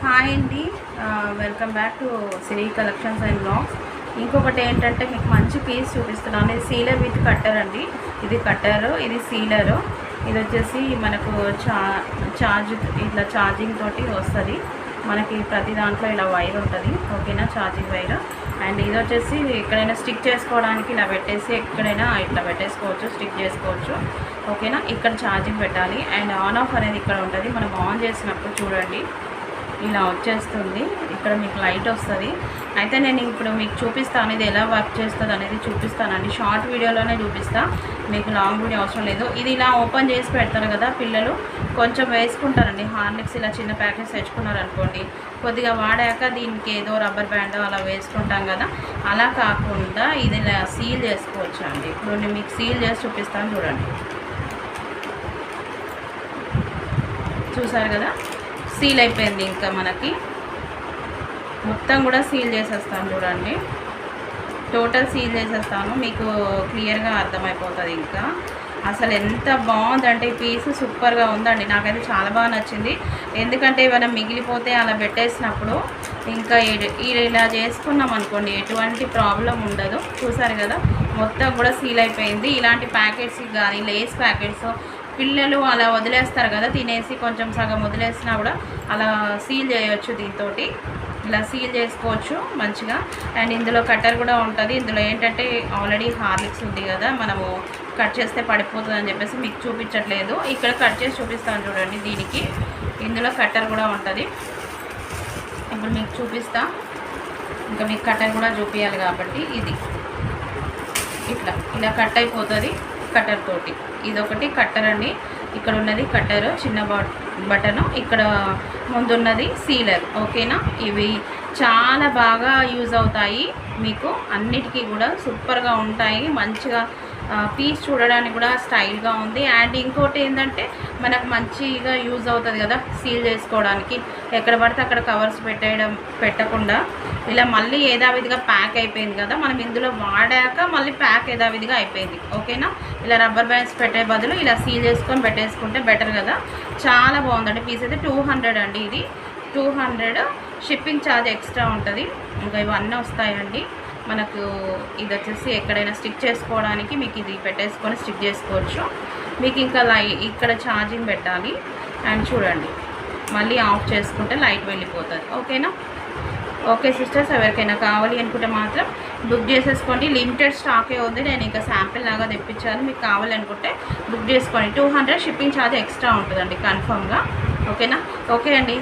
Hi అండి, welcome back to Shri collections and blogs. ఇంకొకటి ఏంటంటే మీకు మంచి పీస్ చూపిస్తున్నాను. ఇది సీలర్ విత్ కట్టర్ అండి. ఇది కట్టరు, ఇది సీలరు. ఇది వచ్చేసి మనకు ఇట్లా ఛార్జింగ్ తోటి వస్తుంది. మనకి ప్రతి దాంట్లో ఇలా వైర్ ఉంటుంది, ఓకేనా, ఛార్జింగ్ వైర్. అండ్ ఇది వచ్చేసి ఎక్కడైనా స్టిక్ చేసుకోవడానికి ఇలా పెట్టేసి ఎక్కడైనా ఇట్లా పెట్టేసుకోవచ్చు, స్టిక్ చేసుకోవచ్చు, ఓకేనా. ఇక్కడ ఛార్జింగ్ పెట్టాలి. అండ్ ఆన్ ఆఫ్ అనేది ఇక్కడ ఉంటుంది. మనం ఆన్ చేసినప్పుడు చూడండి ఇలా వచ్చేస్తుంది. ఇక్కడ మీకు లైట్ వస్తుంది. అయితే నేను ఇప్పుడు మీకు చూపిస్తాను ఇది ఎలా వర్క్ చేస్తుంది అనేది చూపిస్తానండి. షార్ట్ వీడియోలోనే చూపిస్తాను, మీకు లాంగ్ వీడియో అవసరం లేదు. ఇది ఇలా ఓపెన్ చేసి పెడతారు కదా పిల్లలు, కొంచెం వేసుకుంటారండి. హార్లిక్స్ ఇలా చిన్న ప్యాకెట్స్ తెచ్చుకున్నారనుకోండి, కొద్దిగా వాడాక దీనికి ఏదో రబ్బర్ బ్యాండ్ అలా వేసుకుంటాం కదా, అలా కాకుండా ఇది ఇలా సీల్ చేసుకోవచ్చు అండి. ఇప్పుడు నేను మీకు సీల్ చేసి చూపిస్తాను, చూడండి. చూసారు కదా, సీల్ అయిపోయింది. ఇంకా మనకి మొత్తం కూడా సీల్ చేసేస్తాను, చూడండి. టోటల్ సీల్ చేసేస్తాను, మీకు క్లియర్గా అర్థమైపోతుంది. ఇంకా అసలు ఎంత బాగుందంటే ఈ పీస్ సూపర్గా ఉందండి. నాకైతే చాలా బాగా నచ్చింది. ఎందుకంటే ఏమైనా మిగిలిపోతే అలా పెట్టేసినప్పుడు ఇంకా ఇలా చేసుకున్నాం అనుకోండి, ఎటువంటి ప్రాబ్లం ఉండదు. చూసారు కదా, మొత్తం కూడా సీల్ అయిపోయింది. ఇలాంటి ప్యాకెట్స్ కానీ లేస్ ప్యాకెట్స్ పిల్లలు అలా వదిలేస్తారు కదా, తినేసి కొంచెం సగం వదిలేసినా కూడా అలా సీల్ చేయొచ్చు. దీంతో ఇలా సీల్ చేసుకోవచ్చు మంచిగా. అండ్ ఇందులో కట్టర్ కూడా ఉంటుంది. ఇందులో ఏంటంటే ఆల్రెడీ హార్లిక్స్ ఉంది కదా, మనము కట్ చేస్తే పడిపోతుంది అని చెప్పేసి మీకు చూపించట్లేదు. ఇక్కడ కట్ చేసి చూపిస్తాను, చూడండి. దీనికి ఇందులో కట్టర్ కూడా ఉంటుంది. ఇప్పుడు మీకు చూపిస్తా. ఇంకా మీకు కట్టర్ కూడా చూపించాలి కాబట్టి ఇది ఇలా కట్ అయిపోతుంది కట్టర్ తోటి. ఇదొకటి కట్టర్ అండి. ఇక్కడ ఉన్నది కట్టరు, చిన్న బటను. ఇక్కడ ముందున్నది సీలర్, ఓకేనా. ఇవి చాలా బాగా యూజ్ అవుతాయి మీకు, అన్నిటికీ కూడా సూపర్గా ఉంటాయి. మంచిగా పీస్ చూడడానికి కూడా స్టైల్గా ఉంది. అండ్ ఇంకోటి ఏంటంటే మనకు మంచిగా యూజ్ అవుతుంది కదా సీల్ చేసుకోవడానికి. ఎక్కడ పడితే అక్కడ కవర్స్ పెట్టకుండా ఇలా మళ్ళీ యథావిధిగా ప్యాక్ అయిపోయింది కదా, మనం ఇందులో వాడాక మళ్ళీ ప్యాక్ యథావిధిగా అయిపోయింది, ఓకేనా. ఇలా రబ్బర్ బ్యాండ్స్ పెట్టే బదులు ఇలా సీల్ చేసుకొని పెట్టేసుకుంటే బెటర్ కదా. చాలా బాగుందండి. పీస్ అయితే 200 అండి. ఇది 200. షిప్పింగ్ ఛార్జ్ ఎక్స్ట్రా ఉంటుంది. ఇంకా ఇవన్నీ వస్తాయండి మనకు. ఇది వచ్చేసి ఎక్కడైనా స్టిక్ చేసుకోవడానికి మీకు ఇది పెట్టేసుకొని స్టిక్ చేసుకోవచ్చు. మీకు ఇంకా ఇక్కడ ఛార్జింగ్ పెట్టాలి. అండ్ చూడండి, మళ్ళీ ఆఫ్ చేసుకుంటే లైట్ వెళ్ళిపోతుంది, ఓకేనా. ఓకే సిస్టర్స్, ఎవరికైనా కావాలి అనుకుంటే మాత్రం బుక్ చేసేసుకోండి. లిమిటెడ్ స్టాకే ఉంది. నేను ఇంకా శాంపిల్ లాగా తెప్పించాను. మీకు కావాలి అనుకుంటే బుక్ చేసుకోండి. 200 షిప్పింగ్ ఛార్జ్ ఎక్స్ట్రా ఉంటుందండి కన్ఫర్మ్గా, ఓకేనా. ఓకే అండి.